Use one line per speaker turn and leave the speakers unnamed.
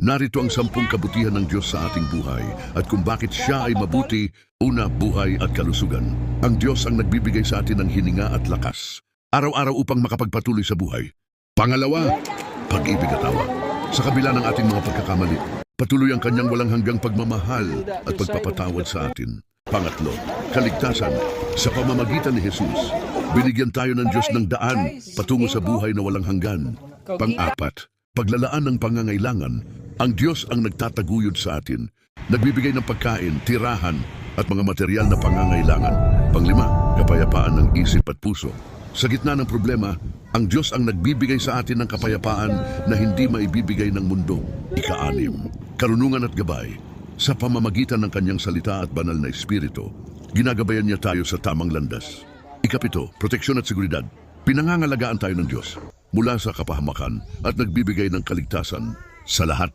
Narito ang 10 kabutihan ng Diyos sa ating buhay at kung bakit siya ay mabuti, una, buhay at kalusugan. Ang Diyos ang nagbibigay sa atin ng hininga at lakas, araw-araw upang makapagpatuloy sa buhay. Pangalawa, pag-ibig at awa. Sa kabila ng ating mga pagkakamali, patuloy ang kanyang walang hanggang pagmamahal at pagpapatawad sa atin. Pangatlo, kaligtasan. Sa pamamagitan ni Jesus, binigyan tayo ng Diyos ng daan patungo sa buhay na walang hanggan. Pang-apat, paglalaan ng pangangailangan. Ang Diyos ang nagtataguyod sa atin, nagbibigay ng pagkain, tirahan at mga material na pangangailangan. Panglima, kapayapaan ng isip at puso. Sa gitna ng problema, ang Diyos ang nagbibigay sa atin ng kapayapaan na hindi maibibigay ng mundo. Ika-6, karunungan at gabay. Sa pamamagitan ng kanyang salita at banal na espiritu, ginagabayan niya tayo sa tamang landas. Ika-7, proteksyon at seguridad. Pinangangalagaan tayo ng Diyos mula sa kapahamakan at nagbibigay ng kaligtasan sa lahat